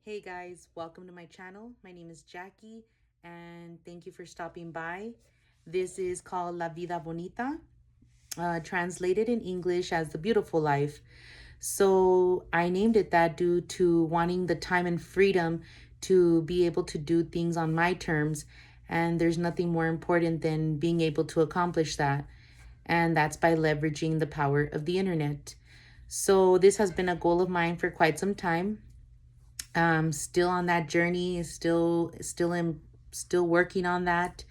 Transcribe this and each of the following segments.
Hey guys, welcome to my channel. My name is Jackie and thank you for stopping by. This is called La Vida Bonita, translated in English as The Beautiful Life. So I named it that due to wanting the time and freedom to be able to do things on my terms. And there's nothing more important than being able to accomplish that. And that's by leveraging the power of the internet. So this has been a goal of mine for quite some time. Still on that journey, still working on that.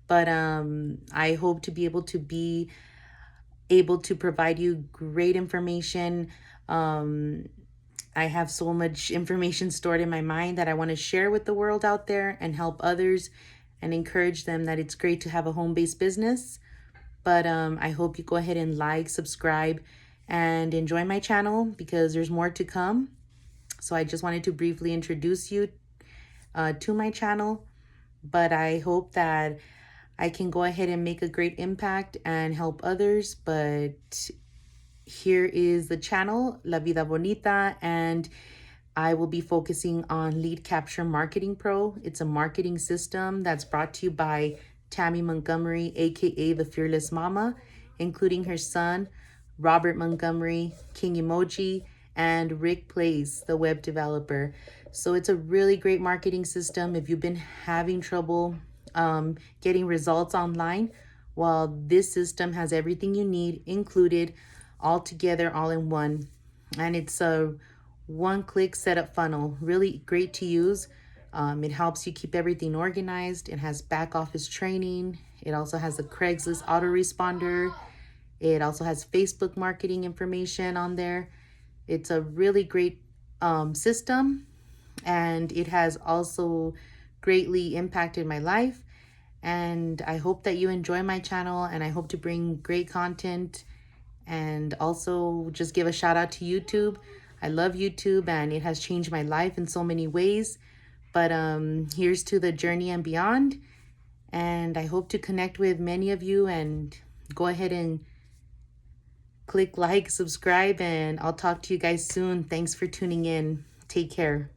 But I hope to be able to provide you great information. Um, I have so much information stored in my mind that I want to share with the world out there and help others and encourage them that it's great to have a home-based business. But I hope you go ahead and like, subscribe, and enjoy my channel because there's more to come. So I just wanted to briefly introduce you to my channel, but I hope that I can go ahead and make a great impact and help others. But here is the channel, La Vida Bonita, and I will be focusing on Lead Capture Marketing Pro. It's a marketing system that's brought to you by Tammy Montgomery, aka the Fearless Mama, including her son, Robert Montgomery, King Emoji, and Rick Plays, the web developer. So it's a really great marketing system. If you've been having trouble getting results online, well, this system has everything you need included, all together, all in one. And it's a one-click setup funnel, really great to use. It helps you keep everything organized. It has back office training. It also has a Craigslist autoresponder. It also has Facebook marketing information on there. It's a really great system, and it has also greatly impacted my life. And I hope that you enjoy my channel, and I hope to bring great content. And also just give a shout out to YouTube. I love YouTube and it has changed my life in so many ways. But here's to the journey and beyond. And I hope to connect with many of you, and go ahead and click like, subscribe, and I'll talk to you guys soon. Thanks for tuning in. Take care.